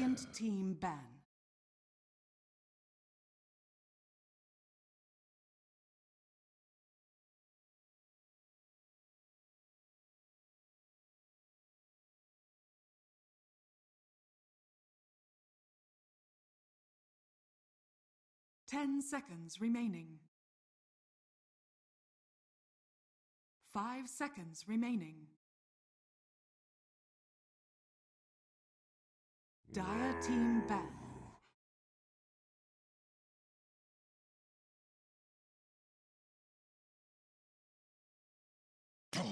Radiant team ban. Ten seconds remaining. 5 seconds remaining. Dire team ban.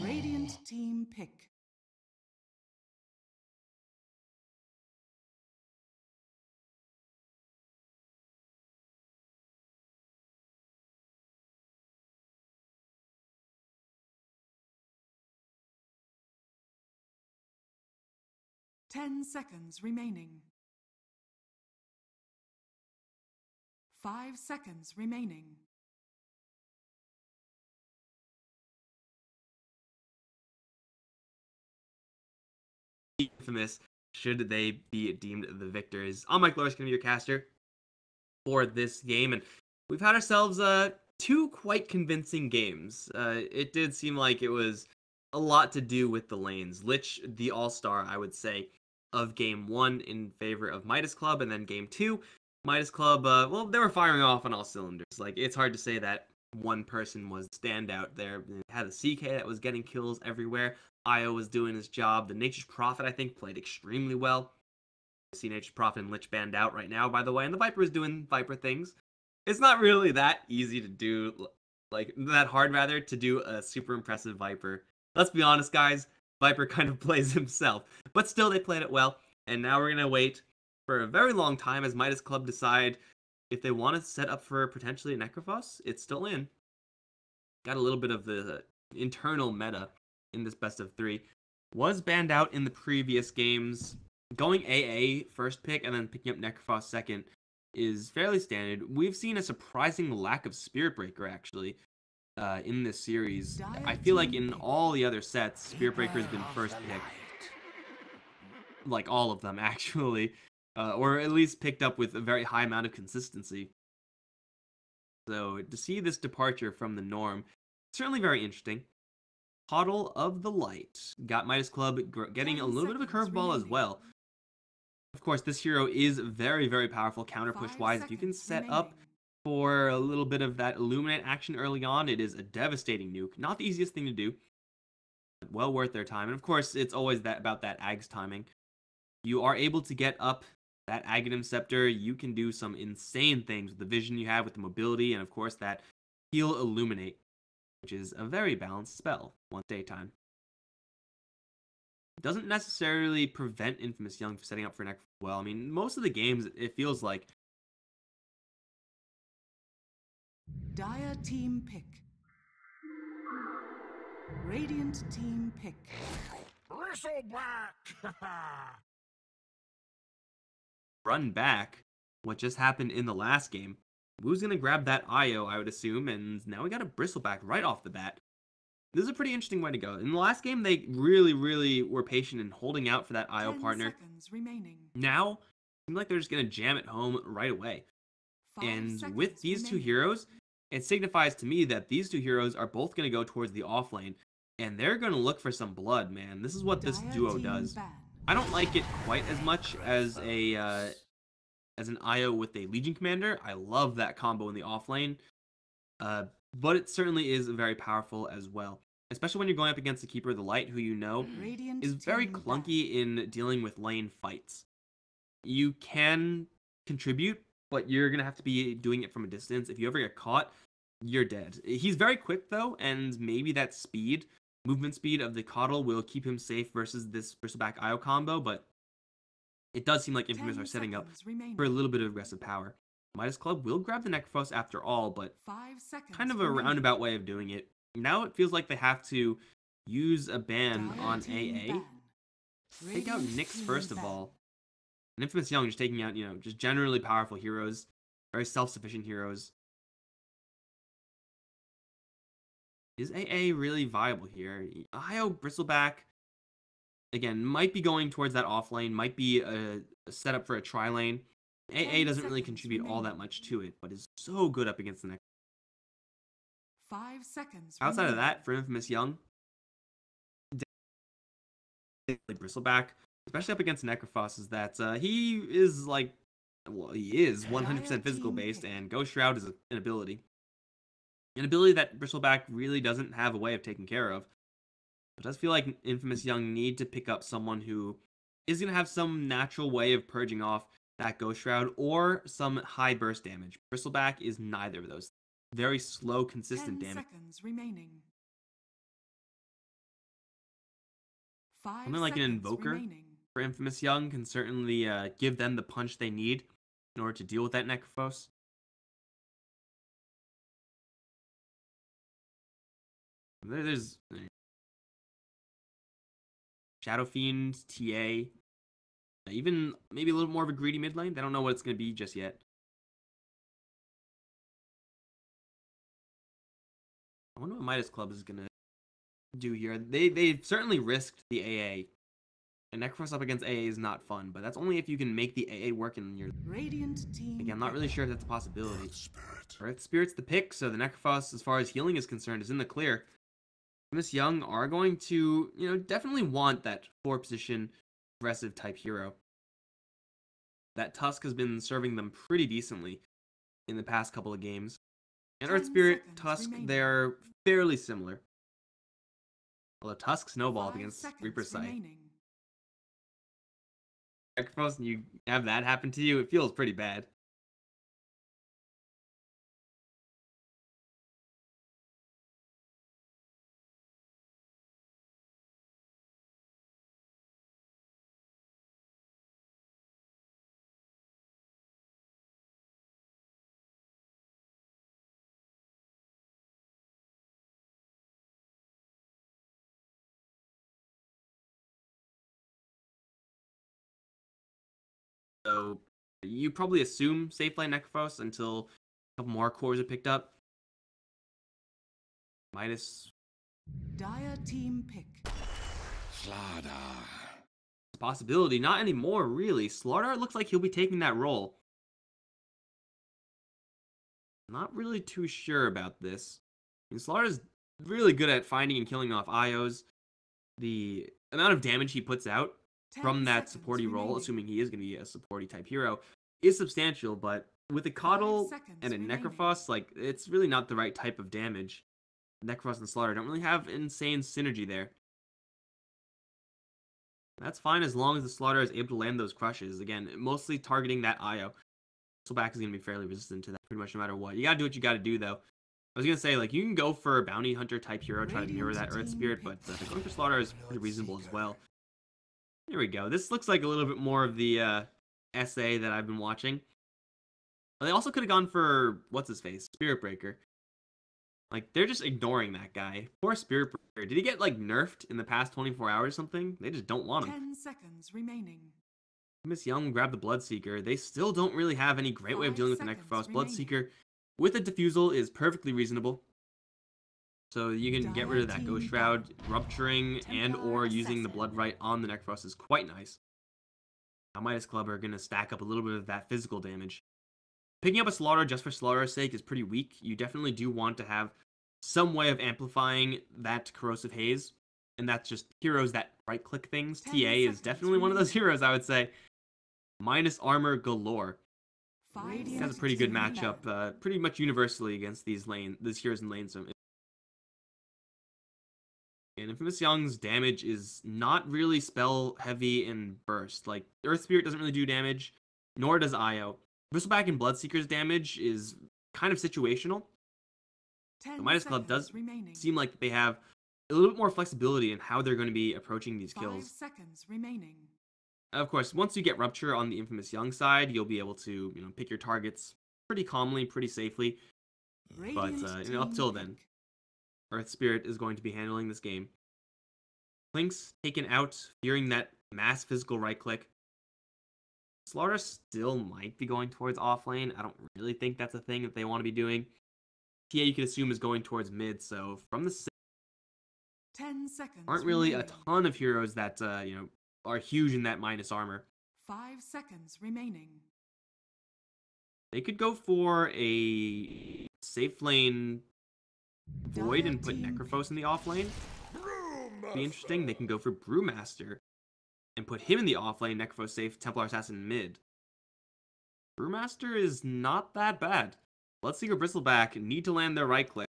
Radiant team pick. Ten seconds remaining. 5 seconds remaining. Infamous, should they be deemed the victors. I'm Mike Loris, going to be your caster for this game, and we've had ourselves two quite convincing games. It did seem like it was a lot to do with the lanes. Lich, the all-star, I would say, of game 1 in favor of Midas Club, and then game 2, Midas Club, well, they were firing off on all cylinders. Like, it's hard to say that one person was standout there. They had a CK that was getting kills everywhere. Io was doing his job. The Nature's Prophet, I think, played extremely well. I see Nature's Prophet and Lich banned out right now, by the way, and the Viper is doing Viper things. It's not really that easy to do, like, that hard, rather, to do a super impressive Viper. Let's be honest, guys, Viper kind of plays himself. But still, they played it well, and now we're going to wait for a very long time as Midas Club decide if they want to set up for potentially a Necrophos. It's still in. Got a little bit of the internal meta in this best of 3. Was banned out in the previous games. Going AA first pick and then picking up Necrophos second is fairly standard. We've seen a surprising lack of Spirit Breaker, actually, in this series. I feel like in all the other sets, Spirit Breaker has been first pick. Like all of them, actually. Or at least picked up with a very high amount of consistency. So to see this departure from the norm, certainly very interesting. Coddle of the Light got Midas Club getting a little bit of a curveball as well. Of course, this hero is very, very powerful counter push-wise. If you can set up for a little bit of that Illuminate action early on, it is a devastating nuke. Not the easiest thing to do, but well worth their time. And of course, it's always about that Ag's timing. You are able to get up that Aghanim Scepter. You can do some insane things with the vision you have, with the mobility, and of course that Heal Illuminate, which is a very balanced spell once daytime. It doesn't necessarily prevent Infamous.Young from setting up for next well. I mean, most of the games, it feels like. Dire team pick. Radiant team pick. Bristleback! Run back what just happened in the last game. Wu's gonna grab that IO, I would assume, and now we got a Bristleback right off the bat. This is a pretty interesting way to go. In the last game, they really, really were patient in holding out for that IO partner. Now, it seems like they're just gonna jam it home right away. And with these two heroes, it signifies to me that these two heroes are both gonna go towards the off lane, and they're gonna look for some blood, man. This is what this duo does. I don't like it quite as much as an IO with a Legion Commander. I love that combo in the off lane, but it certainly is very powerful as well. Especially when you're going up against the Keeper of the Light, who you know is very clunky in dealing with lane fights. You can contribute, but you're going to have to be doing it from a distance. If you ever get caught, you're dead. He's very quick, though, and maybe that speed, movement speed of the Coddle will keep him safe versus this Bristleback IO combo, but it does seem like Infamous are setting up for a little bit of aggressive power. Midas Club will grab the Necrophos after all, but kind of a roundabout way of doing it. Now it feels like they have to use a ban on AA. Take out Nyx first of all. And Infamous.Young just taking out, just generally powerful heroes. Very self-sufficient heroes. Is AA really viable here? IO Bristleback again, might be going towards that off lane, might be a setup for a tri lane. AA doesn't really contribute all that much to it, but is so good up against the next. 5 seconds. Outside of remaining. that, for Infamous.Young, Bristleback, especially up against Necrophos, is that he is like, well, he is 100% physical based, and Ghost Shroud is an ability. An ability that Bristleback really doesn't have a way of taking care of. It does feel like Infamous.Young need to pick up someone who is going to have some natural way of purging off that Ghost Shroud or some high burst damage. Bristleback is neither of those. Very slow, consistent 10 damage. seconds remaining. 5 Something like an seconds Invoker remaining. for Infamous.Young can certainly give them the punch they need in order to deal with that Necrophos. There's Shadow Fiend, TA, even maybe a little more of a greedy mid lane. They don't know what it's going to be just yet. I wonder what Midas Club is going to do here. They've certainly risked the AA. And Necrophos up against AA is not fun, but that's only if you can make the AA work in your... Radiant team. Again, I'm not really sure if that's a possibility. Earth Spirit's the pick, so the Necrophos, as far as healing is concerned, is in the clear. Infamous.Young are going to, definitely want that 4-position aggressive type hero. That Tusk has been serving them pretty decently in the past couple of games. And Earth Spirit, Tusk, they're fairly similar. Although Tusk snowballed against Reaper's Sight. Necrophos, and you have that happen to you, it feels pretty bad. So you probably assume safe lane Necrophos until a couple more cores are picked up. Midas. Dire team pick. Slaughter. Possibility, not anymore, really. Slaughter looks like he'll be taking that role. Not really too sure about this. I mean, Slaughter's really good at finding and killing off IOs. The amount of damage he puts out from that supporty role, assuming he is going to be a supporty type hero, is substantial, but with a Coddle and a Necrophos, like, it's really not the right type of damage. Necrophos and Slaughter don't really have insane synergy there. That's fine as long as the Slaughter is able to land those crushes. Again, mostly targeting that IO. Bristleback is going to be fairly resistant to that pretty much no matter what. You got to do what you got to do, though. I was going to say, like, you can go for a Bounty Hunter type hero, try to mirror that Earth Spirit, but going for Slaughter is pretty reasonable as well. Here we go. This looks like a little bit more of the SA that I've been watching. They also could have gone for, what's-his-face, Spirit Breaker. Like, they're just ignoring that guy. Poor Spirit Breaker. Did he get, like, nerfed in the past 24 hours or something? They just don't want him. 10 seconds remaining. Infamous.Young grabbed the Bloodseeker. They still don't really have any great way of dealing with the Necrophos. Bloodseeker with a Diffusal is perfectly reasonable. So you can get rid of that Ghost Shroud. Rupturing and or using the Blood Right on the Necrophos is quite nice. Now Midas Club are going to stack up a little bit of that physical damage. Picking up a Slaughter just for Slaughter's sake is pretty weak. You definitely do want to have some way of amplifying that Corrosive Haze. And that's just heroes that right-click things. TA is definitely one of those heroes, I would say. Minus armor galore. He has a pretty good matchup, pretty much universally against these heroes in lanes. And Infamous.Young's damage is not really spell heavy and burst. Like, Earth Spirit doesn't really do damage, nor does IO. Bristleback and Bloodseeker's damage is kind of situational. The Midas Club does seem like they have a little bit more flexibility in how they're going to be approaching these kills. 5 seconds remaining. Of course, once you get Rupture on the Infamous.Young side, you'll be able to, pick your targets pretty calmly, pretty safely. But, up till then, Earth Spirit is going to be handling this game. Link's taken out, fearing that mass physical right-click. Slaughter still might be going towards offlane. I don't really think that's a thing that they want to be doing. TA, you can assume, is going towards mid, so from the 10 seconds. Aren't really a remaining. ton of heroes that, are huge in that minus armor. 5 seconds remaining. They could go for a safe lane Void Dire and put team Necrophos in the off lane. Be interesting. They can go for Brewmaster and put him in the off lane, Necrophos safe, Templar Assassin mid. Brewmaster is not that bad. Bloodseeker Bristleback need to land their right click.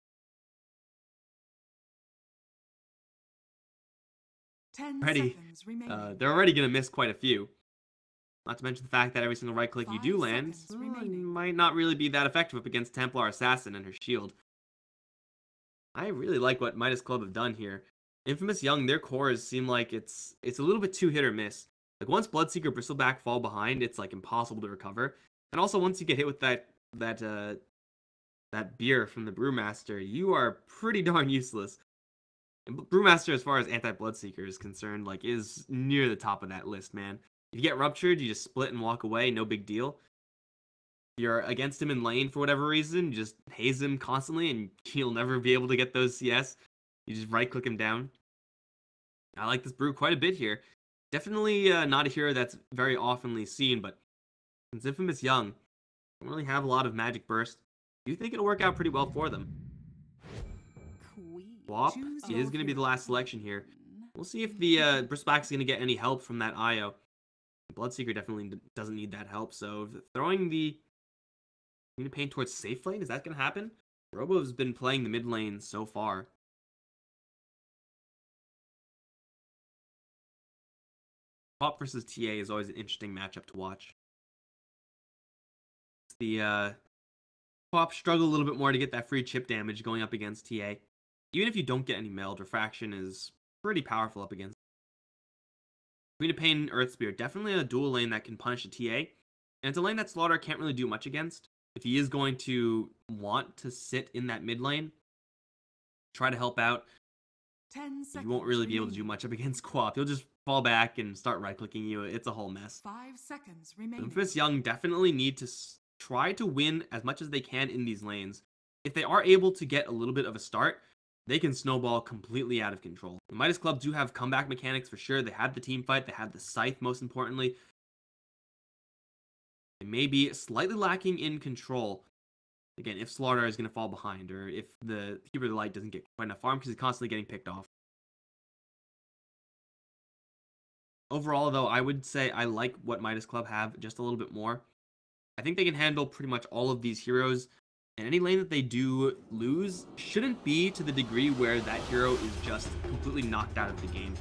10 Already, seconds remaining. they're already going to miss quite a few. Not to mention the fact that every single right click you 5 do land seconds remaining. might not really be that effective up against Templar Assassin and her shield. I really like what Midas Club have done here. Infamous.Young, their cores seem like it's a little bit too hit or miss. Like once Bloodseeker Bristleback fall behind, it's like impossible to recover. And also once you get hit with that beer from the Brewmaster, you are pretty darn useless. And Brewmaster, as far as anti-Bloodseeker is concerned, like is near the top of that list, man. If you get ruptured, you just split and walk away, no big deal. If you're against him in lane for whatever reason, you just haze him constantly and he'll never be able to get those CS. You just right-click him down. I like this brew quite a bit here. Definitely not a hero that's very oftenly seen, but since Infamous.Young don't really have a lot of magic burst, I do think it'll work out pretty well for them. Swap Choose is your going to be the hero. last selection here. We'll see if the Bristleback's going to get any help from that IO. Bloodseeker definitely doesn't need that help, so throwing the Pain towards safe lane, is that going to happen? Robo's been playing the mid lane so far. Pop versus TA is always an interesting matchup to watch. The Pop struggle a little bit more to get that free chip damage going up against TA. Even if you don't get any meld, Refraction is pretty powerful up against. Queen of Pain and Earth Spear, definitely a dual lane that can punish a TA. And it's a lane that Slaughter can't really do much against. If he is going to want to sit in that mid lane, try to help out, 10 seconds you won't really be able to do remaining. much up against Quap. He'll just fall back and start right-clicking you. It's a whole mess. 5 seconds remaining. Infamous.Young definitely need to try to win as much as they can in these lanes. If they are able to get a little bit of a start, they can snowball completely out of control. The Midas Club do have comeback mechanics for sure. They had the team fight. They had the Scythe, most importantly. They may be slightly lacking in control. Again, if Slaughter is going to fall behind, or if the Keeper of the Light doesn't get quite enough farm because he's constantly getting picked off. Overall, though, I would say I like what Midas Club have just a little bit more. I think they can handle pretty much all of these heroes, and any lane that they do lose shouldn't be to the degree where that hero is just completely knocked out of the game.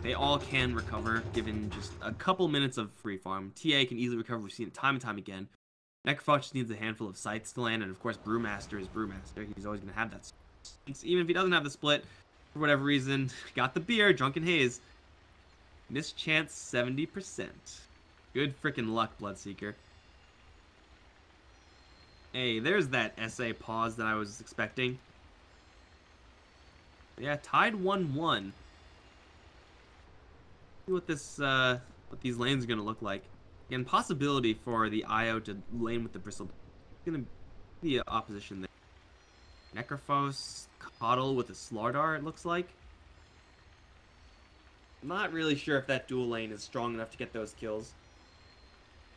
They all can recover, given just a couple minutes of free farm. TA can easily recover, we've seen it time and time again. Necrophos just needs a handful of scythes to land, and of course Brewmaster is Brewmaster. He's always going to have that. Even if he doesn't have the split, for whatever reason, got the beer, Drunken Haze. Missed chance 70%. Good freaking luck, Bloodseeker. Hey, there's that SA pause that I was expecting. Yeah, tied 1-1. See what this what these lanes are gonna look like. Again, possibility for the IO to lane with the Bristle. It's gonna be an opposition there. Necrophos, Coddle with a Slardar, it looks like. Not really sure if that dual lane is strong enough to get those kills.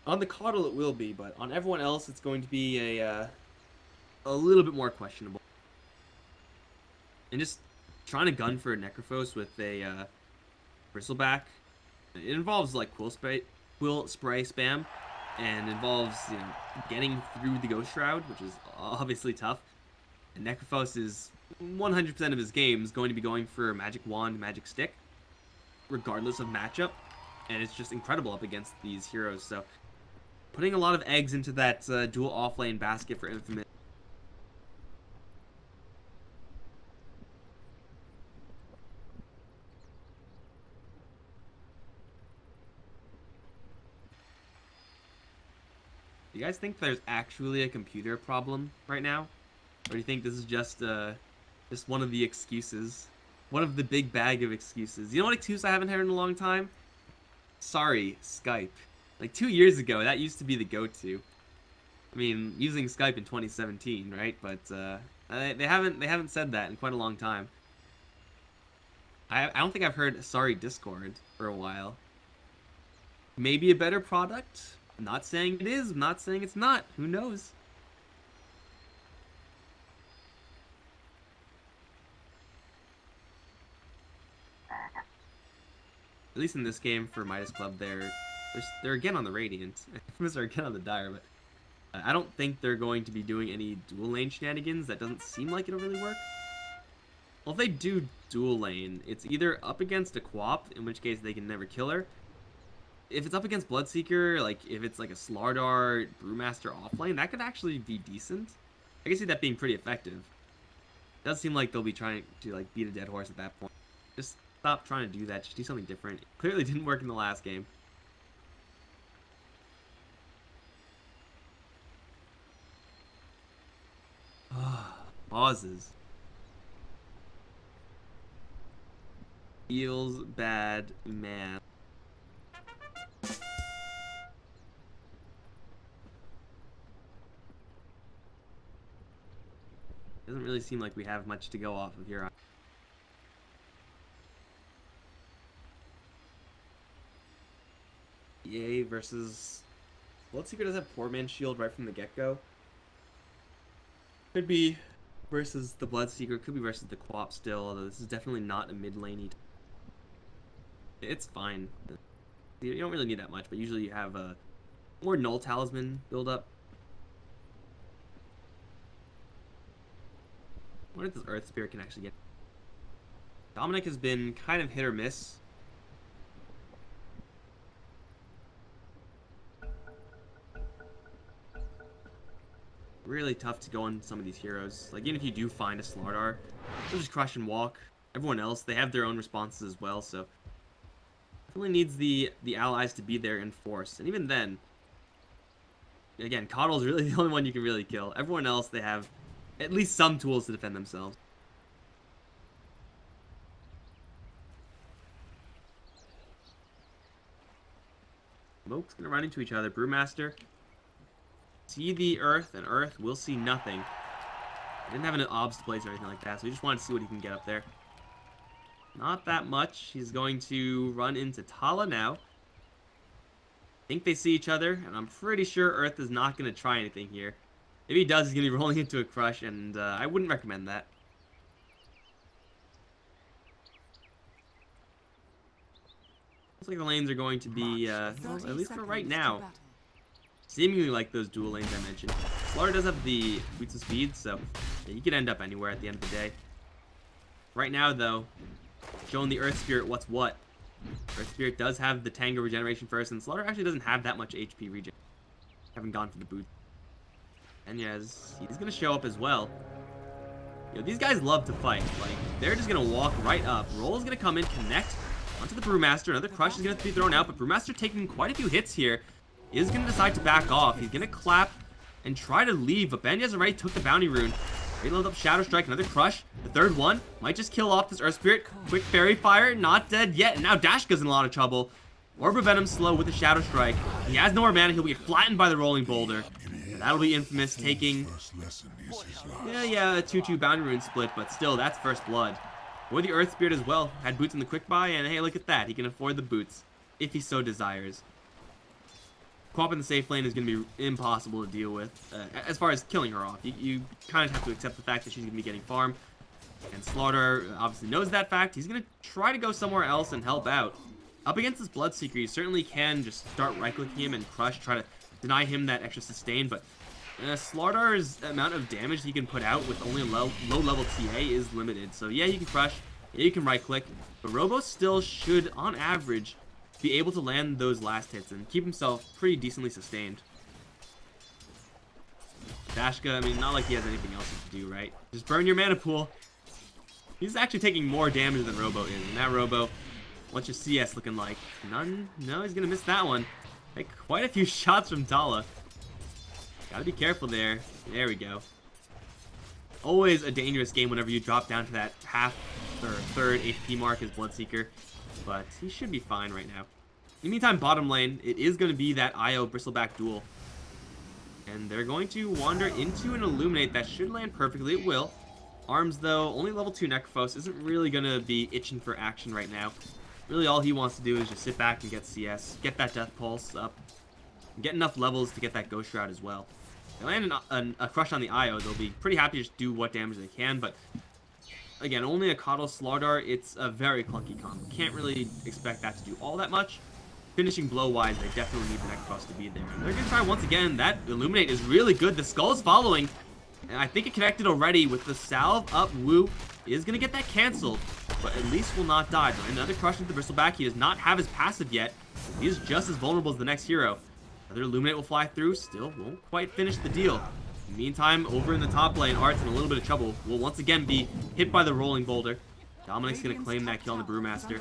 On the Coddle it will be, but on everyone else it's going to be a little bit more questionable. And just trying to gun for a Necrophos with a Bristleback, it involves like quill spray spam, and involves, you know, getting through the Ghost Shroud, which is obviously tough. And Necrophos is 100% of his games going to be going for Magic Wand, Magic Stick, regardless of matchup, and it's just incredible up against these heroes. So putting a lot of eggs into that dual offlane basket for Infamous. Do you guys think there's actually a computer problem right now? Or do you think this is just one of the excuses? One of the big bag of excuses. You know what excuse I haven't heard in a long time? Sorry, Skype. Like 2 years ago, that used to be the go-to. I mean, using Skype in 2017, right? But they haven't said that in quite a long time. I don't think I've heard Sorry Discord for a while. Maybe a better product? I'm not saying it is, I'm not saying it's not. Who knows? At least in this game for Midas Club, they're again on the Radiant. Infamous are again on the Dire, but I don't think they're going to be doing any dual lane shenanigans. That doesn't seem like it'll really work. Well, if they do dual lane, it's either up against a Quap, in which case they can never kill her. If it's up against Bloodseeker, like if it's like a Slardar Brewmaster offlane, that could actually be decent. I can see that being pretty effective. It does seem like they'll be trying to like beat a dead horse at that point. Just stop trying to do that. Just do something different. It clearly didn't work in the last game. Pauses. Feels bad, man. Doesn't really seem like we have much to go off of here. EA versus Bloodseeker does have Poor Man's Shield right from the get-go. Could be versus the Bloodseeker, could be versus the Quap still, although this is definitely not a mid-laney. It's fine. You don't really need that much, but usually you have a more Null Talisman build up. I wonder if this Earth Spirit can actually get. Dominic has been kind of hit or miss. Really tough to go on some of these heroes. Like, even if you do find a Slardar, they'll just crush and walk. Everyone else, they have their own responses as well, so definitely needs the allies to be there in force. And even then, again, Coddle's really the only one you can really kill. Everyone else, they have at least some tools to defend themselves. Smoke's gonna run into each other. Brewmaster see the Earth, and Earth will see nothing. I didn't have an obs to place or anything like that, so he just wanted to see what he can get up there. Not that much. He's going to run into Tala now. I think they see each other, and I'm pretty sure Earth is not going to try anything here. If he does, he's going to be rolling into a crush, and I wouldn't recommend that. Looks like the lanes are going to be, well, at least for right now, seemingly like those dual lanes I mentioned. Slardar does have the boots of speed, so yeah, you could end up anywhere at the end of the day. Right now, though, showing the Earth Spirit what's what. Earth Spirit does have the Tango regeneration first, and Slardar actually doesn't have that much HP regen. Haven't gone for the boot. And yes, he's gonna show up as well. You know, these guys love to fight. Like, they're just gonna walk right up. Roll is gonna come in, connect onto the Brewmaster. Another crush is gonna be thrown out, but Brewmaster taking quite a few hits here. Is gonna decide to back off. He's gonna clap and try to leave, but Banyas already took the bounty rune. Reload up Shadow Strike, another crush. The third one might just kill off this Earth Spirit. Quick Fairy Fire, not dead yet. And now Dashka's in a lot of trouble. Orb of Venom slow with the Shadow Strike. He has no more mana. He'll be flattened by the Rolling Boulder. And that'll be Infamous taking, yeah, a 2-2 bounty rune split, but still, that's first blood. Or the Earth Spirit as well. Had boots in the quick buy, and hey, look at that. He can afford the boots if he so desires. Quap in the safe lane is going to be impossible to deal with as far as killing her off. You kind of have to accept the fact that she's going to be getting farm. And Slardar obviously knows that fact. He's going to try to go somewhere else and help out. Up against this Bloodseeker, you certainly can just start right-clicking him and crush, try to deny him that extra sustain. But Slardar's amount of damage he can put out with only a low-level TA is limited. So yeah, you can crush, yeah, you can right-click. But Robo still should, on average, be able to land those last hits and keep himself pretty decently sustained. Dashka, I mean, not like he has anything else to do, right? Just burn your mana pool. He's actually taking more damage than Robo is. And that Robo, what's your CS looking like? None? No, he's gonna miss that one. Like, quite a few shots from Tala. Gotta be careful there. There we go. Always a dangerous game whenever you drop down to that half or third HP mark as Bloodseeker. But he should be fine right now. In the meantime, bottom lane, it is going to be that IO Bristleback duel. And they're going to wander into an Illuminate that should land perfectly. It will. Arms, though, only level 2 Necrophos isn't really going to be itching for action right now. Really, all he wants to do is just sit back and get CS, get that Death Pulse up, and get enough levels to get that Ghost Shroud as well. If they land a Crush on the IO, they'll be pretty happy to just do what damage they can, but again, only a Coddle Slardar, it's a very clunky combo. Can't really expect that to do all that much. Finishing blow-wise, they definitely need the Necrophos to be there. And they're going to try once again. That Illuminate is really good. The Skull is following. And I think it connected already with the Salve up. Wu is going to get that canceled, but at least will not die. Another Crush into the Bristleback. He does not have his passive yet. He is just as vulnerable as the next hero. Another Illuminate will fly through. Still won't quite finish the deal. In the meantime, over in the top lane, Art's in a little bit of trouble. Will once again be hit by the Rolling Boulder. Dominic's going to claim that kill on the Brewmaster.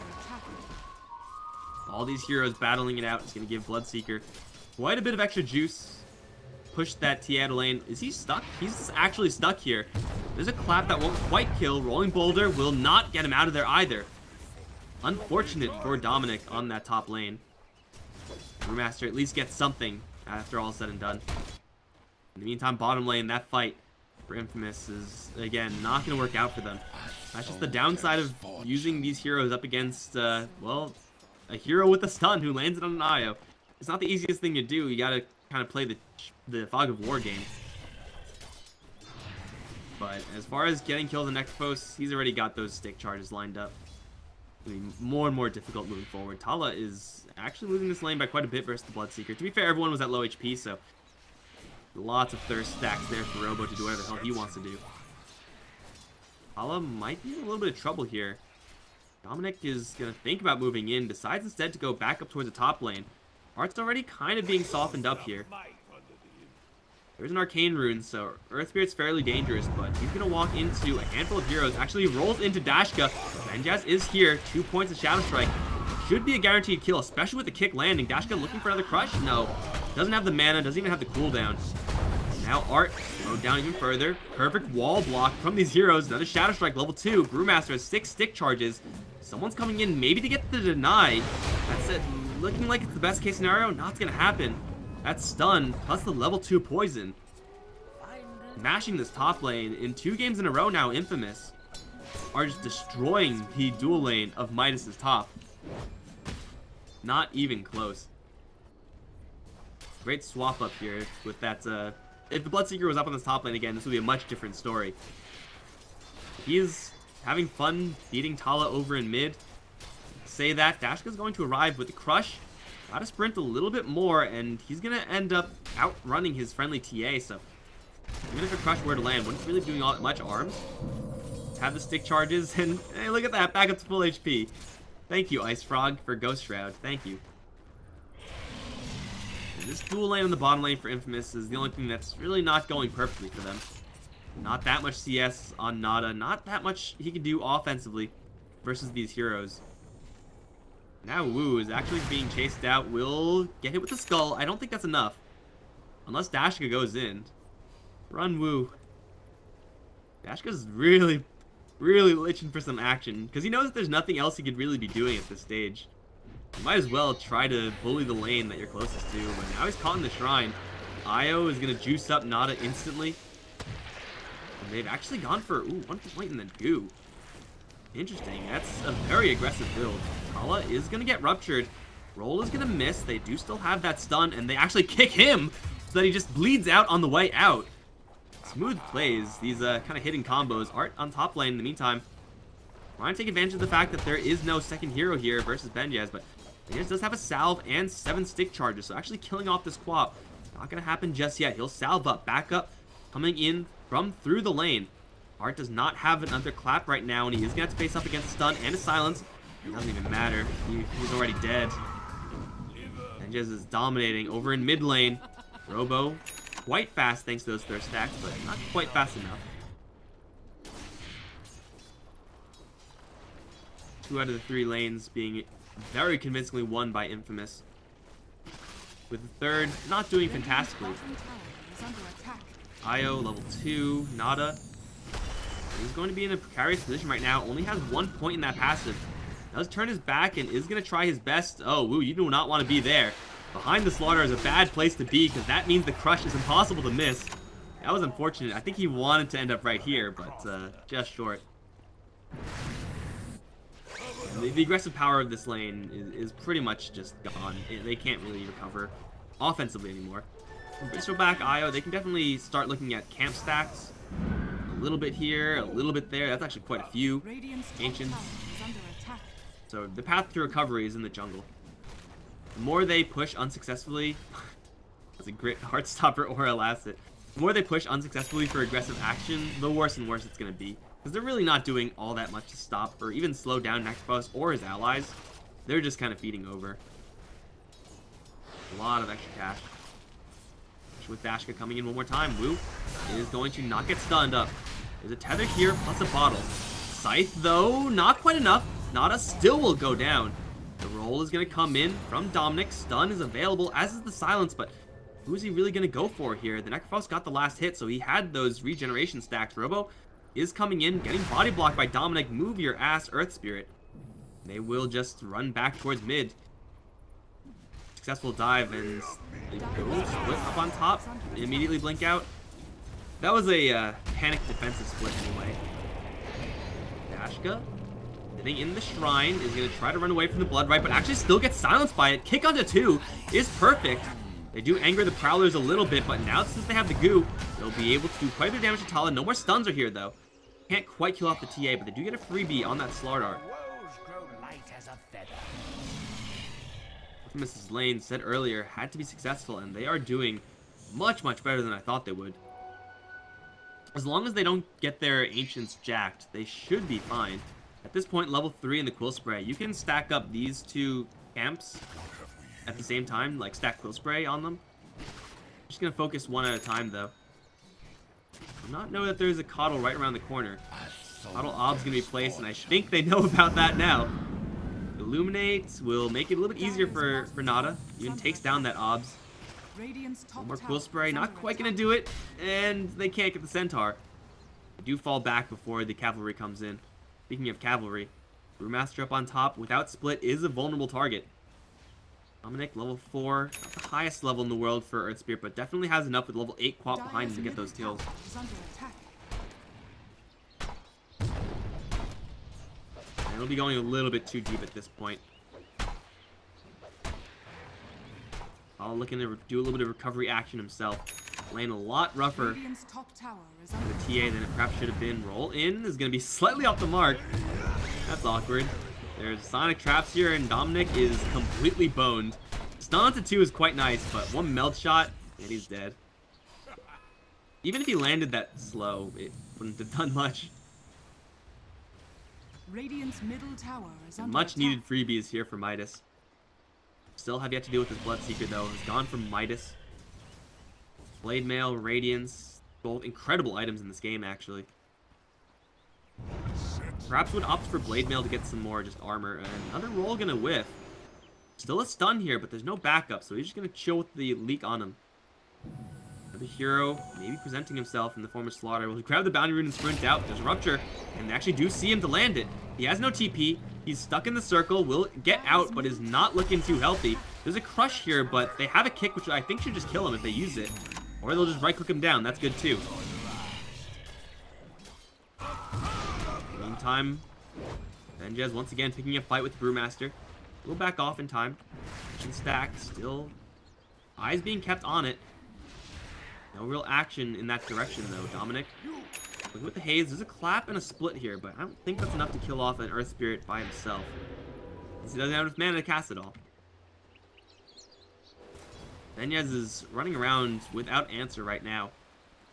All these heroes battling it out. He's going to give Bloodseeker quite a bit of extra juice. Push that T out of lane. Is he stuck? He's actually stuck here. There's a clap that won't quite kill. Rolling Boulder will not get him out of there either. Unfortunate for Dominic on that top lane. Brewmaster at least gets something after all said and done. In the meantime, bottom lane, that fight for Infamous is, again, not going to work out for them. That's just the downside of using these heroes up against, well, a hero with a stun who lands it on an IO. It's not the easiest thing to do. You got to kind of play the Fog of War game. But as far as getting kills on Necrophos, he's already got those stick charges lined up. It'll be more and more difficult moving forward. Tala is actually losing this lane by quite a bit versus the Bloodseeker. To be fair, everyone was at low HP, so lots of thirst stacks there for Robo to do whatever the hell he wants to do. Tala might be in a little bit of trouble here. Dominic is going to think about moving in, decides instead to go back up towards the top lane. Art's already kind of being softened up here. There's an Arcane Rune, so Earth Spirit's fairly dangerous, but he's going to walk into a handful of heroes. Actually rolls into Dashka. Benjaz is here. 2 points of Shadow Strike. Should be a guaranteed kill, especially with the kick landing. Dashka looking for another crush? No. Doesn't have the mana, doesn't even have the cooldown. Now Art slowed down even further. Perfect wall block from these heroes. Another Shadow Strike, level 2. Brewmaster has 6 stick charges. Someone's coming in maybe to get the deny. That's it. Looking like it's the best case scenario. Not going to happen. That's stun, plus the level 2 poison. Mashing this top lane in 2 games in a row now, Infamous are just destroying the dual lane of Midas' top. Not even close. Great swap up here with that. If the Bloodseeker was up on this top lane again, this would be a much different story. He is having fun beating Tala over in mid. Say that, Dashka's going to arrive with the Crush. Gotta sprint a little bit more, and he's gonna end up outrunning his friendly TA, so even if a Crush were to land, wouldn't really be doing all that much. Arms. Let's have the stick charges, and hey, look at that, back up to full HP. Thank you, Ice Frog, for Ghost Shroud. Thank you. And this dual lane on the bottom lane for Infamous is the only thing that's really not going perfectly for them. Not that much CS on Nada, not that much he can do offensively versus these heroes. Now Wu is actually being chased out. Will get hit with the skull. I don't think that's enough. Unless Dashka goes in. Run, Wu. Dashka's really itching for some action. Because he knows that there's nothing else he could really be doing at this stage. You might as well try to bully the lane that you're closest to. But now he's caught in the shrine. Io is going to juice up Nada instantly. And they've actually gone for, 1 point in the goo. Interesting. That's a very aggressive build. Tala is going to get ruptured. Roll is going to miss. They do still have that stun, and they actually kick him so that he just bleeds out on the way out. Smooth plays. These kind of hidden combos. Art on top lane in the meantime. Trying to take advantage of the fact that there is no second hero here versus Benjaz, but Benjaz does have a salve and 7 stick charges, so actually killing off this Quap. Not going to happen just yet. He'll salve up. Back up. Coming in from through the lane. Art does not have another clap right now, and he is going to have to face up against a stun and a silence. It doesn't even matter. He's already dead. Benjaz is dominating over in mid lane. Robo, quite fast thanks to those thirst stacks, but not quite fast enough. 2 out of the 3 lanes being very convincingly won by Infamous. With the third not doing fantastically. Io, level 2, Nada. He's going to be in a precarious position right now. Only has 1 point in that passive. Does turn his back and is going to try his best. Oh, Wu, you do not want to be there. Behind the slaughter is a bad place to be because that means the Crush is impossible to miss. That was unfortunate. I think he wanted to end up right here, but just short. The aggressive power of this lane is pretty much just gone. They can't really recover offensively anymore. Bristleback IO, they can definitely start looking at camp stacks. A little bit here, a little bit there. That's actually quite a few. Ancients. So the path to recovery is in the jungle. The more they push unsuccessfully, that's a great Heartstopper or Elastic. The more they push unsuccessfully for aggressive action, the worse and worse it's going to be. Because they're really not doing all that much to stop or even slow down Necrophos or his allies. They're just kind of feeding over. A lot of extra cash. With Dashka coming in one more time, Wu is going to not get stunned up. There's a tether here, plus a bottle. Scythe, though, not quite enough. Nada still will go down. The roll is going to come in from Dominic. Stun is available, as is the silence, but who is he really going to go for here? The Necrophos got the last hit, so he had those regeneration stacks. Robo is coming in, getting body blocked by Dominic. Move your ass, Earth Spirit. They will just run back towards mid. Successful dive, and they go split up on top, immediately blink out. That was a panic defensive split anyway. Dashka, sitting in the shrine, is going to try to run away from the blood right, but actually still gets silenced by it. Kick onto 2 is perfect. They do anger the Prowlers a little bit, but now since they have the goo, they'll be able to do quite a bit of damage to Tala. No more stuns are here though. Can't quite kill off the TA, but they do get a freebie on that Slardar. Mrs. Lane said earlier had to be successful, and they are doing much better than I thought they would. As long as they don't get their Ancients jacked, they should be fine. At this point, level 3 in the Quill Spray, you can stack up these 2 camps at the same time, like stack Quill Spray on them. I'm just gonna focus one at a time though. Do not know that there's a Coddle right around the corner. Coddle Ob's gonna be placed, and I think they know about that now. Illuminate will make it a little bit easier for Nada. Even takes down that Obs. One more Quill Spray, not quite gonna do it, and they can't get the Centaur. They do fall back before the cavalry comes in. Speaking of cavalry, Brewmaster up on top without split is a vulnerable target. Dominic, level 4, not the highest level in the world for Earth Spirit, but definitely has enough with level 8 Quap behind him to get those kills. And he'll be going a little bit too deep at this point. All looking to do a little bit of recovery action himself. Laying a lot rougher for the TA than it perhaps should have been. Roll in is going to be slightly off the mark. That's awkward. There's Sonic Traps here, and Dominic is completely boned. Stun to 2 is quite nice, but one melt shot, and he's dead. Even if he landed that slow, it wouldn't have done much. Radiant's middle tower is under Much needed attack. freebies here for Midas. Still have yet to deal with his Bloodseeker though. He's gone from Midas. Blade Mail, Radiance, both incredible items in this game actually. Perhaps would opt for Blade Mail to get some more just armor. And another roll gonna whiff. Still a stun here, but there's no backup, so he's just gonna chill with the leak on him. Another hero, maybe presenting himself in the form of Slaughter. Will he grab the bounty rune and sprint out? There's a rupture, and they actually do see him to land it. He has no TP. He's stuck in the circle, will get out, but is not looking too healthy. There's a crush here, but they have a kick, which I think should just kill him if they use it. Or they'll just right-click him down. That's good, too. Meantime, Benjez once again picking a fight with the Brewmaster. We'll back off in time. Action stack, still. Eyes being kept on it. No real action in that direction, though. Dominic, looking with the haze. There's a clap and a split here, but I don't think that's enough to kill off an Earth Spirit by himself. Since he doesn't have enough mana to cast it all. Benjez is running around without answer right now.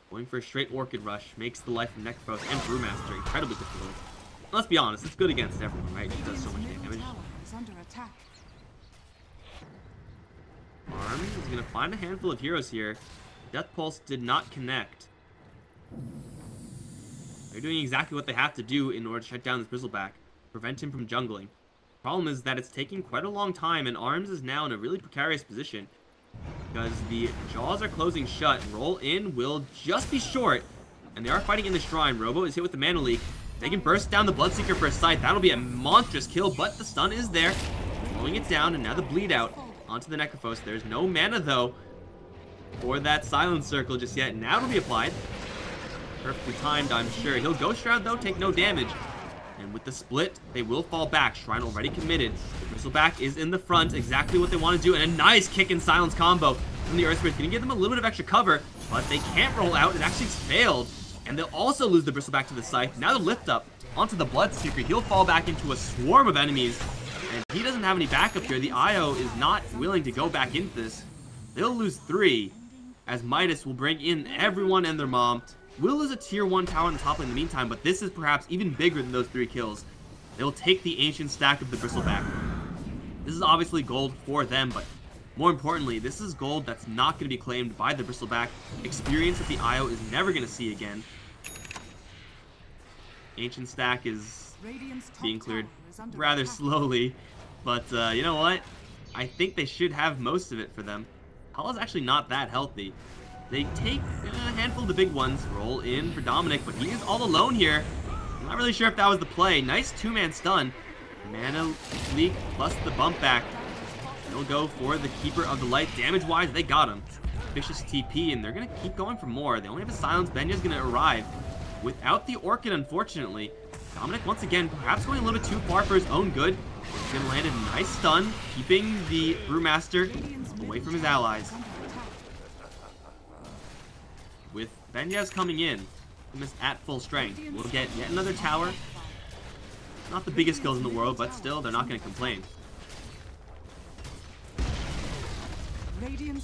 Going for a straight Orchid Rush makes the life of Necrophos and Brewmaster incredibly difficult. Let's be honest, it's good against everyone, right? It does so much damage. Arm is going to find a handful of heroes here. Death Pulse did not connect. They're doing exactly what they have to do in order to shut down this Bristleback, prevent him from jungling. Problem is that it's taking quite a long time, and Arms is now in a really precarious position because the jaws are closing shut. Roll in will just be short, and they are fighting in the shrine. Robo is hit with the mana leak. They can burst down the Bloodseeker for a sight. That'll be a monstrous kill, but the stun is there, slowing it down, and now the bleed out onto the Necrophos. There's no mana though. for that silence circle just yet. Now it'll be applied. Perfectly timed, I'm sure. He'll Ghost Shroud, though, take no damage. And with the split, they will fall back. Shrine already committed. The Bristleback is in the front, exactly what they want to do. And a nice kick and silence combo from the Earthsmith. Gonna give them a little bit of extra cover, but they can't roll out. It actually failed. And they'll also lose the Bristleback to the Scythe. Now the lift up onto the Bloodseeker. He'll fall back into a swarm of enemies. And he doesn't have any backup here. The IO is not willing to go back into this. They'll lose 3, as Midas will bring in everyone and their mom. Will lose a tier 1 tower on the top lane in the meantime, but this is perhaps even bigger than those 3 kills. They'll take the ancient stack of the Bristleback. This is obviously gold for them, but more importantly, this is gold that's not going to be claimed by the Bristleback. Experience that the IO is never going to see again. Ancient stack is being cleared rather slowly, but you know what? I think they should have most of it for them. Hala's actually not that healthy. They take a handful of the big ones, roll in for Dominic, but he is all alone here. I'm not really sure if that was the play. Nice 2-man stun. Mana leak plus the bump back. They'll go for the Keeper of the Light. Damage-wise, they got him. Vicious TP, and they're going to keep going for more. They only have a silence. Benya's going to arrive without the Orchid, unfortunately. Dominic, once again, perhaps going a little bit too far for his own good. He's going to land a nice stun, keeping the Brewmaster away from his allies. With Benyaz coming in, at full strength, we'll get yet another tower. Not the biggest skills in the world, but still, they're not going to complain.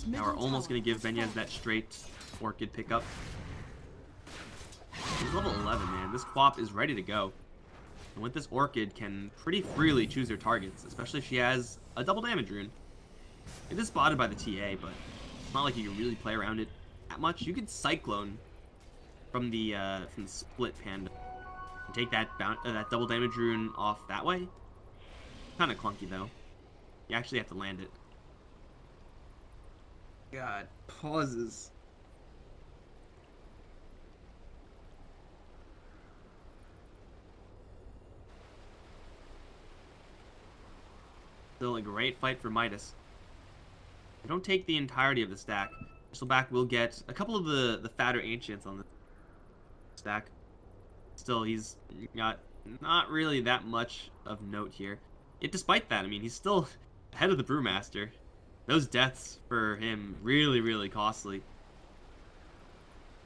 Now we're almost going to give Benyaz that straight Orchid pickup. He's level 11, man. This Quap is ready to go. And with this Orchid, can pretty freely choose her targets, especially if she has a double damage rune. It is spotted by the TA, but it's not like you can really play around it that much. You could Cyclone from the split Panda and take that double damage rune off that way. Kind of clunky though. You actually have to land it. God, pauses. Still a great fight for Midas. They don't take the entirety of the stack. Bristleback will get a couple of the fatter ancients on the stack. Still, he's got not really that much of note here. Yet despite that, I mean, he's still ahead of the Brewmaster. Those deaths for him really, really costly.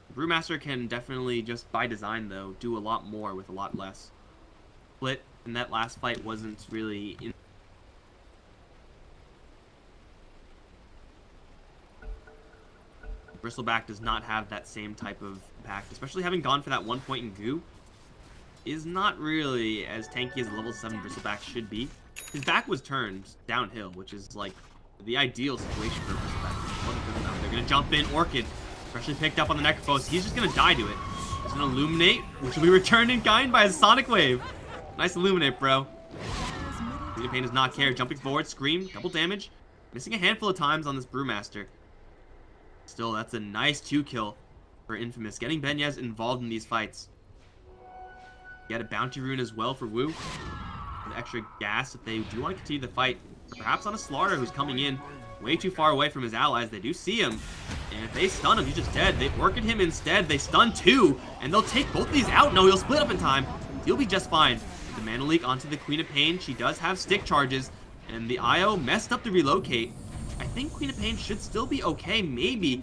The Brewmaster can definitely, just by design though, do a lot more with a lot less. Split in that last fight wasn't really in. Bristleback does not have that same type of impact, especially having gone for that 1 point in goo. Is not really as tanky as a level 7 Bristleback should be. His back was turned downhill, which is like the ideal situation for a Bristleback. They're gonna jump in. Orchid, freshly picked up on the Necrophos. He's just gonna die to it. He's gonna Illuminate, which will be returned in kind by a Sonic Wave. Nice Illuminate, bro. Queen of Pain does not care. Jumping forward, Scream, double damage. Missing a handful of times on this Brewmaster. Still, that's a nice 2-kill for Infamous. Getting Benyaz involved in these fights. He had a bounty rune as well for Wu. With extra gas if they do want to continue the fight. Perhaps on a Slaughter who's coming in way too far away from his allies. They do see him. And if they stun him, he's just dead. They Orchid him instead. They stun 2. And they'll take both of these out. No, he'll split up in time. He'll be just fine. The Mana Leak onto the Queen of Pain. She does have stick charges. And the IO messed up the relocate. I think Queen of Pain should still be okay, maybe.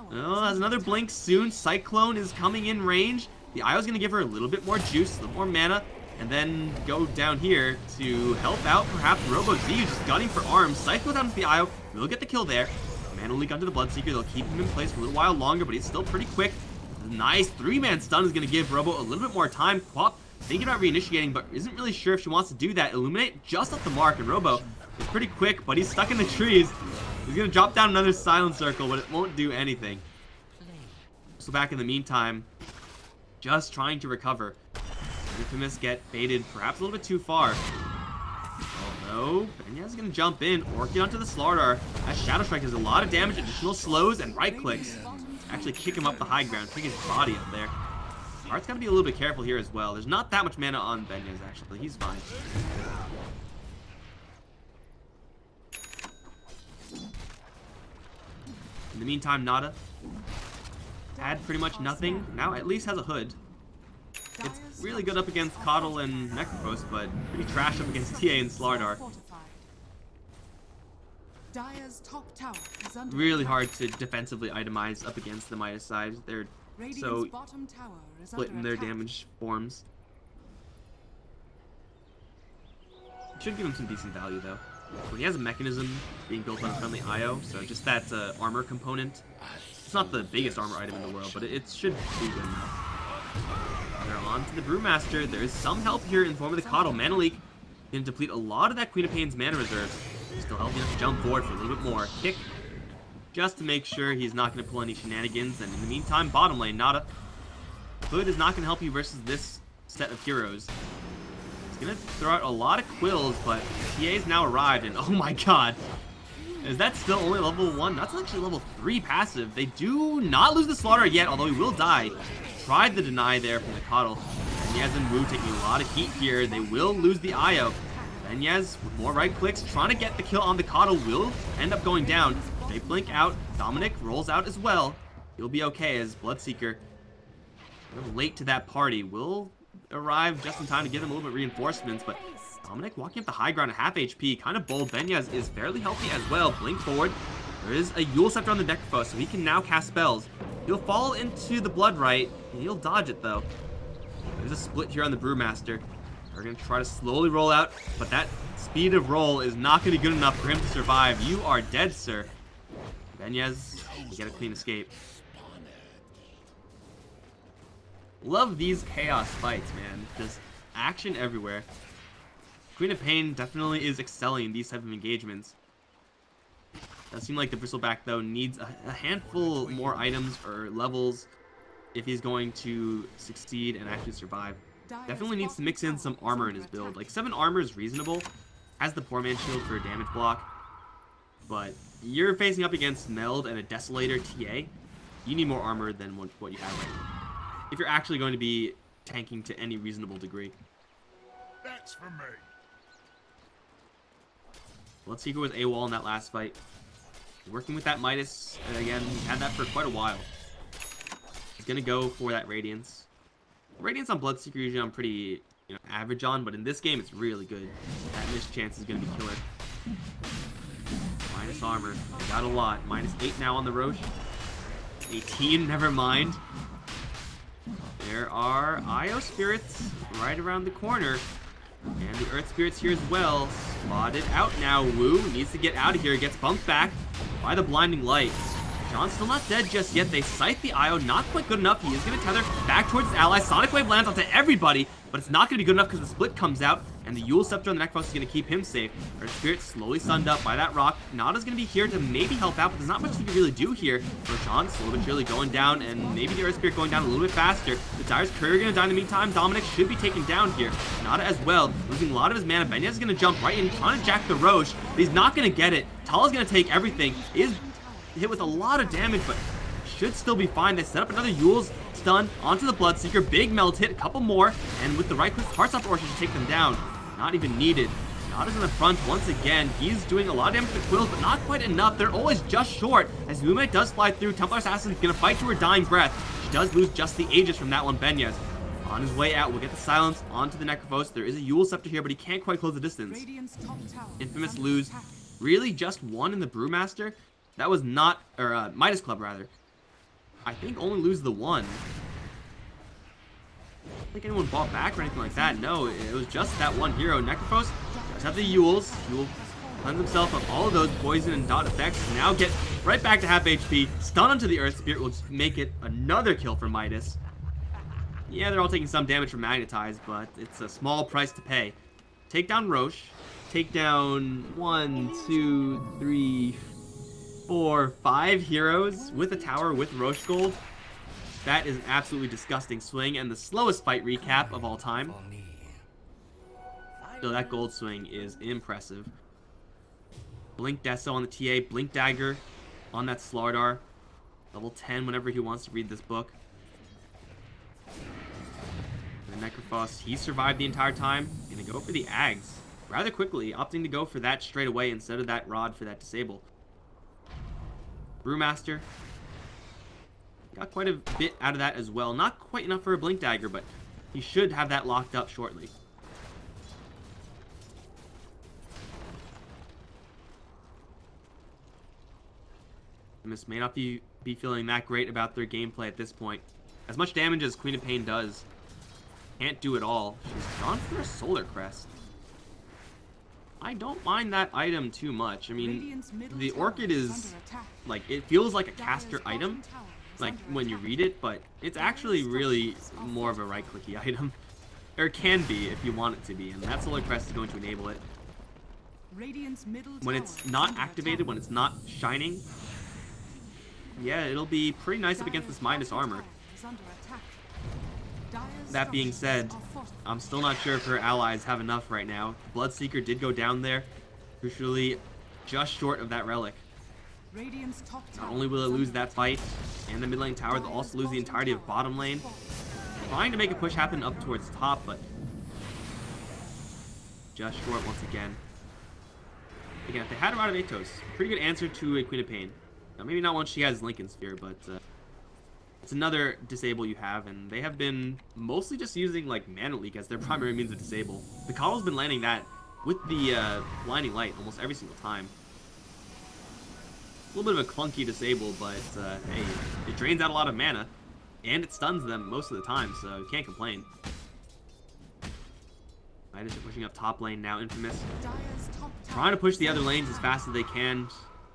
Oh, has another blink soon. Cyclone is coming in range. The IO's going to give her a little bit more juice, a little more mana, and then go down here to help out perhaps Robo-Z, who's just gunning for arms. Scythe goes down to the IO. We'll get the kill there. Mana Leak onto the Bloodseeker. They'll keep him in place for a little while longer, but he's still pretty quick. Nice 3-man stun is going to give Robo a little bit more time. Quap thinking about reinitiating, but isn't really sure if she wants to do that. Illuminate just off the mark, and Robo is pretty quick, but he's stuck in the trees. He's going to drop down another silence circle, but it won't do anything. So back in the meantime, just trying to recover. Infamous get baited perhaps a little bit too far. Although, Benyaz is going to jump in. Orchid onto the Slardar. As Shadow Strike does a lot of damage, additional slows, and right clicks. Actually kick him up the high ground, kick his body up there. Art's got to be a little bit careful here as well. There's not that much mana on Benyaz, actually. He's fine. In the meantime, Nada had pretty much nothing. Now at least has a hood. It's really good up against Coddle and Necrophos, but pretty trash up against TA and Slardar. Dire's top tower is under Really attack. hard to defensively itemize up against the Midas side. They're Radiant's so bottom tower is split in under their attack. damage forms. Should give him some decent value though. When he has a mechanism being built on a friendly IO, so just that armor component. It's not the biggest armor item in the world, but it should be good enough. They're on to the Brewmaster. There is some help here in the form of the Coddle. Mana Leak can deplete a lot of that Queen of Pain's mana reserves. Still healthy enough to jump forward for a little bit more. Kick, just to make sure he's not going to pull any shenanigans. And in the meantime, bottom lane, Nada. Hood is not going to help you versus this set of heroes. He's going to throw out a lot of quills, but TA's now arrived, and oh my god. Is that still only level 1? That's actually level 3 passive. They do not lose the Slaughter yet, although he will die. Tried the deny there from the Coddle. Benyaz and Wu taking a lot of heat here. They will lose the IO. Benyaz, with more right clicks, trying to get the kill on the Coddle, will end up going down. They blink out. Dominic rolls out as well. He'll be okay as Bloodseeker, a little late to that party, will arrive just in time to give him a little bit of reinforcements, but Dominic walking up the high ground at half HP, kind of bold. Benyaz is fairly healthy as well. Blink forward. There is a Yule Scepter on the Necrophos, so he can now cast spells. He'll fall into the Blood Right, and he'll dodge it though. There's a split here on the Brewmaster. They're going to try to slowly roll out, but that speed of roll is not going to be good enough for him to survive. You are dead, sir. Benyaz, you get a clean escape. Love these chaos fights, man. Just action everywhere. Queen of Pain definitely is excelling in these type of engagements. Does seem like the Bristleback, though, needs a handful more items or levels if he's going to succeed and actually survive. Definitely needs to mix in some armor in his build. Like, 7 armor is reasonable. Has the Poor Man Shield for a damage block. But you're facing up against Meld and a Desolator TA. You need more armor than what you have right now, if you're actually going to be tanking to any reasonable degree. That's for me. Bloodseeker was AWOL in that last fight. Working with that Midas, and again, he had that for quite a while. He's going to go for that Radiance. Radiance on Bloodseeker usually I'm pretty average on, but in this game it's really good. That missed chance is going to be killer. Minus armor. They got a lot. -8 now on the Roche. 18, never mind. There are IO Spirits right around the corner. And the Earth Spirits here as well. Spotted out now. Wu needs to get out of here. Gets bumped back by the Blinding Light. John's still not dead just yet. They sight the IO. Not quite good enough. He is going to tether back towards his ally. Sonic Wave lands onto everybody, but it's not going to be good enough because the split comes out, and the Yule Scepter on the Necrophos is going to keep him safe. Earth Spirit slowly sunned up by that rock. Nada's going to be here to maybe help out, but there's not much he can really do here. Roshan slowly but surely going down, and maybe the Earth Spirit going down a little bit faster. The Dire's Courier going to die in the meantime. Dominic should be taken down here. Nada as well, losing a lot of his mana. Benyaz is going to jump right in, trying to jack the Roche, but he's not going to get it. Tala's going to take everything. He is hit with a lot of damage, but should still be fine. They set up another Yule's stun onto the Bloodseeker. Big melt hit, a couple more, and with the right click, Heartstopper Orchard should take them down. Not even needed. Nada's in the front once again. He's doing a lot of damage to Quills, but not quite enough. They're always just short, as Lumite does fly through. Templar Assassin is going to fight to her dying breath. She does lose just the Aegis from that one. Benyaz on his way out. We'll get the silence onto the Necrophos. There is a Yule Scepter here, but he can't quite close the distance. Infamous lose really just one in the Brewmaster. That was not, or Midas Club rather. I think only lose the one. I don't think anyone bought back or anything like that. No, it was just that one hero. Necrophos does have the Yules. He will cleanse himself of all of those poison and dot effects. Now get right back to half HP. Stun onto the Earth Spirit will make it another kill for Midas. Yeah, they're all taking some damage from Magnetize, but it's a small price to pay. Take down Roche. Take down 1, 2, 3, 4, 5 heroes with a tower with Roche Gold. That is an absolutely disgusting swing, and the slowest fight recap of all time. So that gold swing is impressive. Blink Deso on the TA, Blink Dagger on that Slardar. Level 10 whenever he wants to read this book. And the Necrophos, he survived the entire time. Gonna go for the Ags rather quickly, opting to go for that straight away instead of that Rod for that Disable. Brewmaster. Got quite a bit out of that as well. Not quite enough for a Blink Dagger, but he should have that locked up shortly. Infamous may not be feeling that great about their gameplay at this point. As much damage as Queen of Pain does, can't do it all. She's gone for a Solar Crest. I don't mind that item too much. I mean, the Orchid is, like, it feels like a caster item, like, when you read it, but it's actually really more of a right-clicky item. Or it can be, if you want it to be, and that Solar Crest is going to enable it. When it's not activated, when it's not shining, yeah, it'll be pretty nice up against this Midas armor. That being said, I'm still not sure if her allies have enough right now. Bloodseeker did go down there, crucially just short of that relic. Not only will it lose that fight and the mid lane tower, they'll also lose the entirety of bottom lane. Trying to make a push happen up towards top, but just short once again. Again, if they had her out of Atos, pretty good answer to a Queen of Pain. Now, maybe not once she has Lincoln Sphere, but it's another disable you have, and they have been mostly just using like Mana Leak as their primary means of disable. The Coddle's been landing that with the Blinding Light almost every single time. A little bit of a clunky disable, but hey, it drains out a lot of mana, and it stuns them most of the time, so you can't complain. Midas are pushing up top lane now, Infamous. Trying to push the other lanes as fast as they can.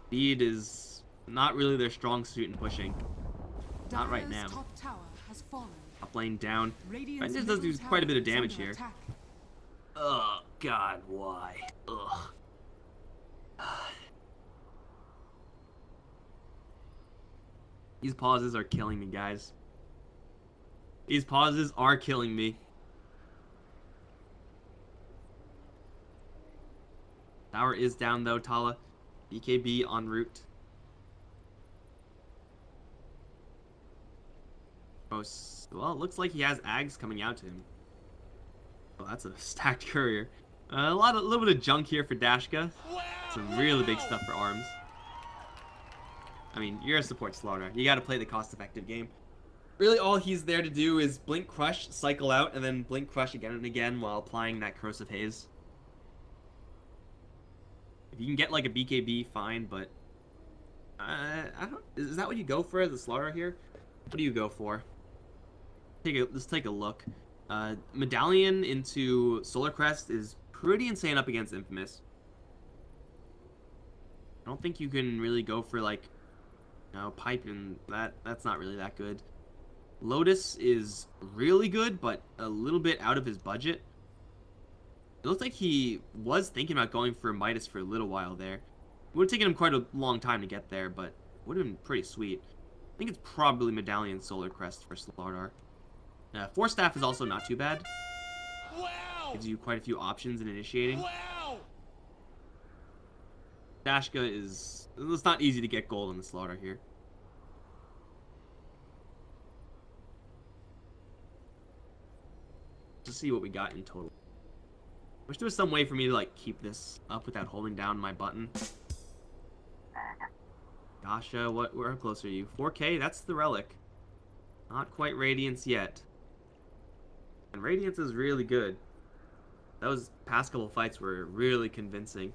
Speed is not really their strong suit in pushing. Not right now. Top lane down. Midas does do quite a bit of damage here. Oh, God, why? Ugh. These pauses are killing me, guys. These pauses are killing me. Tower is down, though, Tala. BKB en route. Well, it looks like he has Ags coming out to him. Oh, that's a stacked courier. A little bit of junk here for Dashka. Some really big stuff for Arms. I mean, you're a support Slaughter. You got to play the cost-effective game. Really, all he's there to do is Blink Crush, cycle out, and then Blink Crush again and again while applying that Corrosive Haze. If you can get like a BKB, fine, but I don't. Is that what you go for as a Slaughter here? What do you go for? Let's take a look. Medallion into Solar Crest is pretty insane up against Infamous. I don't think you can really go for like, Pipe and that's not really that good. Lotus is really good, but a little bit out of his budget. It looks like he was thinking about going for Midas for a little while there. It would have taken him quite a long time to get there, but would have been pretty sweet. I think it's probably Medallion Solar Crest for Slardar. Force Staff is also not too bad. Wow. Gives you quite a few options in initiating. Wow. Dashka is... It's not easy to get gold on the Slaughter here. Let's see what we got in total. Wish there was some way for me to like keep this up without holding down my button. Gasha, how close are you? 4K? That's the relic. Not quite Radiance yet. And Radiance is really good. Those past couple fights were really convincing.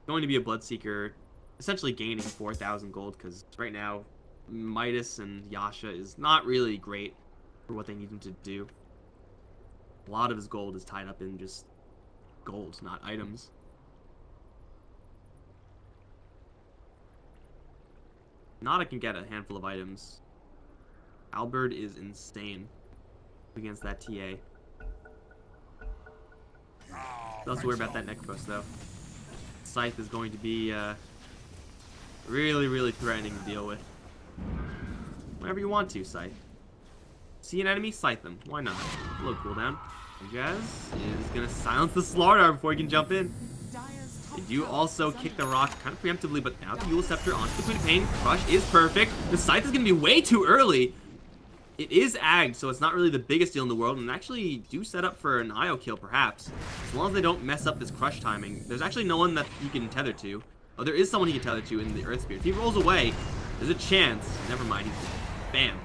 Going to be a Bloodseeker, essentially gaining 4,000 gold, because right now, Midas and Yasha is not really great for what they need him to do. A lot of his gold is tied up in just gold, not items. Nada can get a handful of items. Albert is insane against that TA. Don't have to worry about that Necros though. Scythe is going to be really, really threatening to deal with. Whenever you want to, Scythe. See an enemy, Scythe them. Why not? Low cooldown. Jazz is gonna silence the Slardar before he can jump in. They do also kick the rock kind of preemptively, but now the Eul Scepter onto the Queen of Pain. Crush is perfect. The Scythe is gonna be way too early. It is agged, so it's not really the biggest deal in the world, and actually do set up for an IO kill, perhaps. As long as they don't mess up this Crush timing. There's actually no one that you can tether to. Oh, there is someone he can tether to in the Earth Spirit. If he rolls away, there's a chance. Never mind, he's dead. Bam.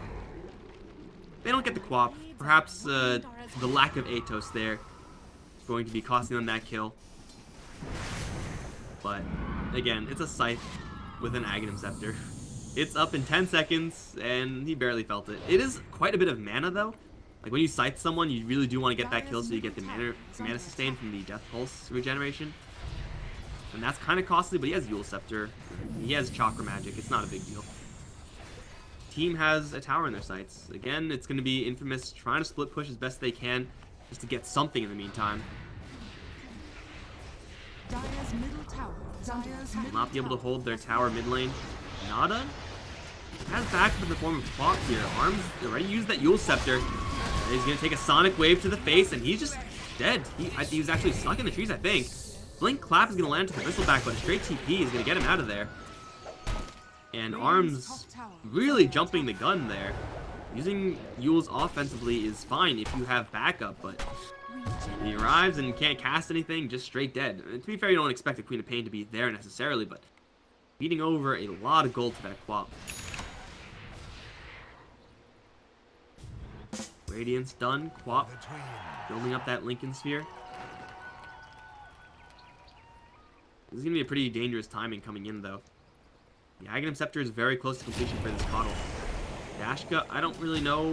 They don't get the quap. Perhaps the lack of Atos there is going to be costing them that kill. But, again, it's a Scythe with an Aghanim Scepter. It's up in 10 seconds, and he barely felt it. It is quite a bit of mana, though. Like, when you Scythe someone, you really do want to get that kill so you get the mana sustain from the Death Pulse regeneration. And that's kind of costly, but he has Eul Scepter. He has Chakra Magic. It's not a big deal. Team has a tower in their sights. Again, it's going to be Infamous trying to split push as best they can just to get something in the meantime. Dire's middle tower is under attack. Will not be able to hold their tower mid lane. Nada has backup in the form of Plop here. Arms already used that Eul Scepter. He's going to take a Sonic Wave to the face, and he's just dead. He was actually stuck in the trees, I think. Blink Clap is going to land to the Bristleback, but a straight TP is going to get him out of there. And Arms really jumping the gun there. Using Eul's offensively is fine if you have backup, but he arrives and can't cast anything, just straight dead. And to be fair, you don't expect the Queen of Pain to be there necessarily, but beating over a lot of gold to that quap. Radiance done, quap building up that Lincoln Sphere. This is going to be a pretty dangerous timing coming in, though. The Aghanim Scepter is very close to completion for this Coddle. Dashka, I don't really know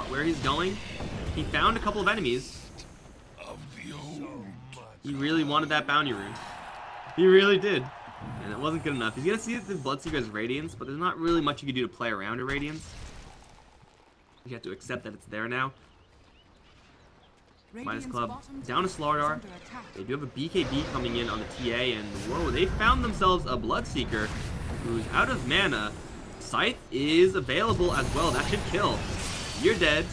where he's going. He found a couple of enemies. He really wanted that bounty rune. He really did. And it wasn't good enough. He's going to see the Bloodseeker as Radiance, but there's not really much you can do to play around a Radiance. You have to accept that it's there now. Midas Club down to Slardar. They do have a BKB coming in on the TA, and whoa, they found themselves a Bloodseeker who's out of mana. Scythe is available as well. That should kill. You're dead.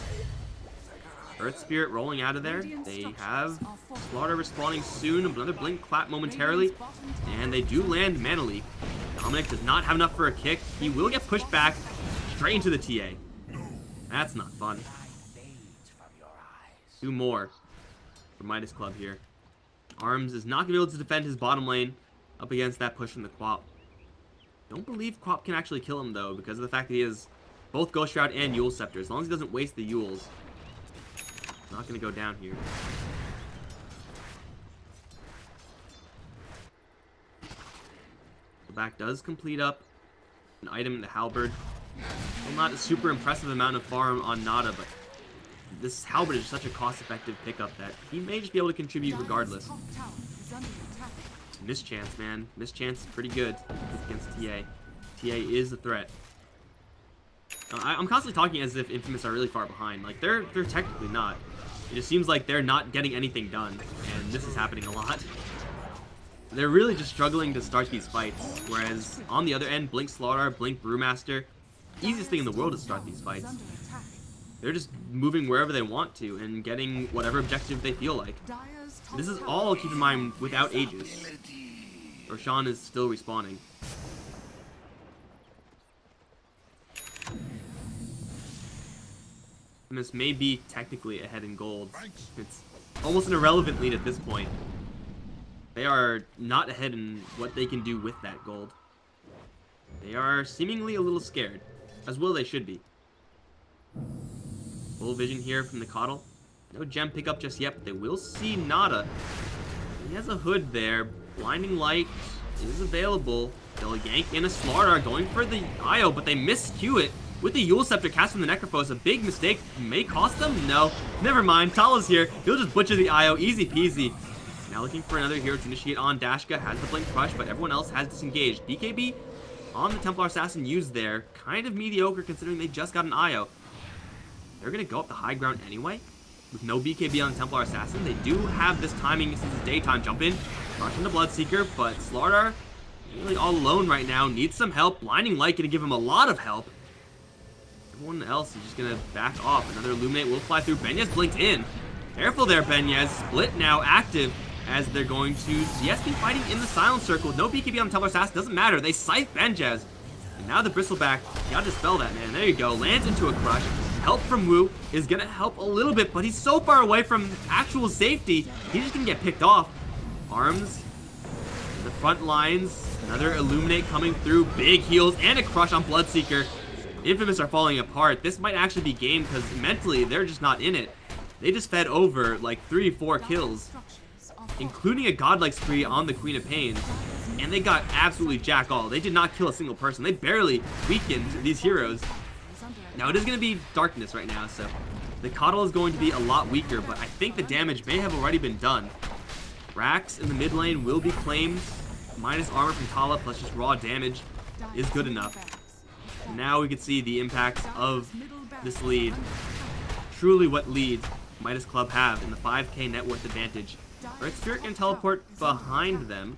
Earth Spirit rolling out of there. They have Slardar respawning soon. Another Blink Clap momentarily, and they do land Mana Leak. Dominic does not have enough for a kick. He will get pushed back straight into the TA. That's not fun. 2 more for Midas Club here. Arms is not going to be able to defend his bottom lane up against that push from the Quap. Don't believe Quap can actually kill him, though, because of the fact that he has both Ghost Shroud and Eul Scepter. As long as he doesn't waste the Euls, he's not going to go down here. The back does complete up an item in the Halberd. Well, not a super impressive amount of farm on Nada, but this Halberd is such a cost-effective pickup that he may just be able to contribute regardless. Mischance, man. Mischance is pretty good against TA. TA is a threat. I'm constantly talking as if Infamous are really far behind. Like, they're technically not. It just seems like they're not getting anything done, and this is happening a lot. They're really just struggling to start these fights, whereas on the other end, Blink Slardar, Blink Brewmaster, easiest thing in the world to start these fights. They're just moving wherever they want to and getting whatever objective they feel like. This is all, keep in mind, without Aegis. Roshan is still respawning. This may be technically ahead in gold. It's almost an irrelevant lead at this point. They are not ahead in what they can do with that gold. They are seemingly a little scared, as well they should be. Full vision here from the Coddle. No gem pickup just yet, but they will see Nada. He has a hood there. Blinding Light is available. They'll yank in a Slardar going for the IO, but they miscue it with the Eul Scepter cast from the Necrophos. A big mistake may cost them? No. Never mind. Tala's here. He'll just butcher the IO. Easy peasy. Now looking for another hero to initiate on. Dashka has the Blink Crush, but everyone else has disengaged. BKB on the Templar Assassin used there. Kind of mediocre considering they just got an IO. They're going to go up the high ground anyway. With no BKB on the Templar Assassin, they do have this timing since it's daytime. Jump in, rush into Bloodseeker, but Slardar, really all alone right now, needs some help. Blinding Light going to give him a lot of help. Everyone else is just going to back off. Another Illuminate will fly through. Benyaz blinked in. Careful there, Benyaz. Split now active as they're going to CSP fighting in the Silent Circle. With no BKB on the Templar Assassin, doesn't matter. They scythe Benyaz. And now the Bristleback, you gotta dispel that, man. There you go. Lands into a crush. Help from Wu is gonna help a little bit, but he's so far away from actual safety, he's just gonna get picked off. Arms, the front lines, Another Illuminate coming through. Big heals and a crush on Bloodseeker. Infamous are falling apart. This might actually be game because mentally they're just not in it. They just fed over like 3-4 kills, including a godlike spree on the Queen of Pain. And they got absolutely jack all. They did not kill a single person. They barely weakened these heroes. Now it is going to be darkness right now, so the Coddle is going to be a lot weaker, but I think the damage may have already been done. Rax in the mid lane will be claimed. Minus armor from Tala plus just raw damage is good enough. Now we can see the impact of this lead. Truly what lead Midas Club have in the 5k net worth advantage. Red Spirit can teleport behind them.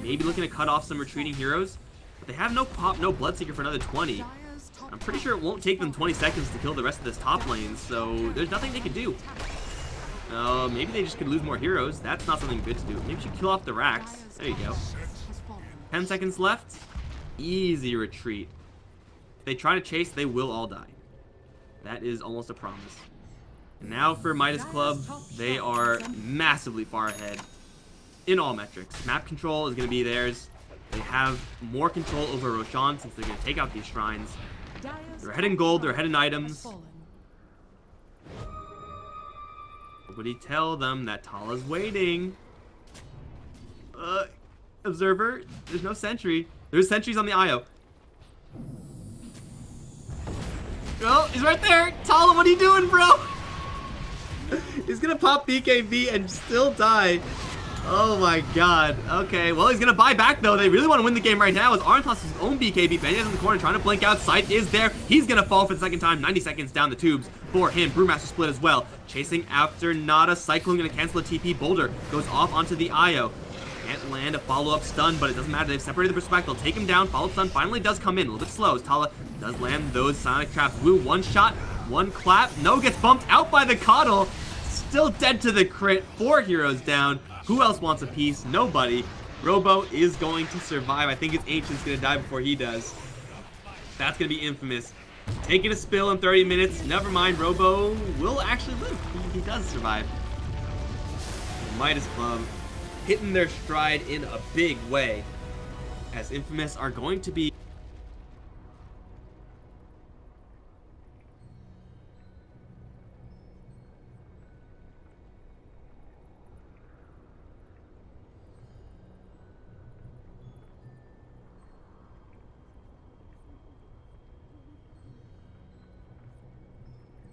Maybe looking to cut off some retreating heroes. But they have no pop, no Bloodseeker for another 20. I'm pretty sure it won't take them 20 seconds to kill the rest of this top lane, so there's nothing they can do. Maybe they just could lose more heroes. That's not something good to do. Maybe you should kill off the Rax. There you go. 10 seconds left. Easy retreat. If they try to chase, they will all die. That is almost a promise. And now for Midas Club, they are massively far ahead in all metrics. Map control is going to be theirs. They have more control over Roshan since they're going to take out these shrines. They're ahead in gold, they're ahead in items. Nobody tell them that Tala's waiting. Observer, there's no sentry. There's sentries on the IO. Oh, he's right there. Tala, what are you doing, bro? He's gonna pop BKB and still die. Oh my god. Okay, well, he's gonna buy back though. They really want to win the game right now as Arn tosses his own BKB. Benya's in the corner trying to blink out. Sight is there. He's gonna fall for the second time. 90 seconds down the tubes for him. Brewmaster split as well. Chasing after Nada. Cyclone gonna cancel a TP. Boulder goes off onto the IO. Can't land a follow-up stun, but it doesn't matter. They've separated the perspective. They'll take him down. Follow-up stun finally does come in. A little bit slow as Tala does land those sonic traps. Woo, one shot, one clap. No, gets bumped out by the Coddle. Still dead to the crit. 4 heroes down. Who else wants a piece? Nobody. Robo is going to survive. I think his Ancient's going to die before he does. That's going to be Infamous. Taking a spill in 30 minutes. Never mind. Robo will actually live. He does survive. Midas Club hitting their stride in a big way, as Infamous are going to be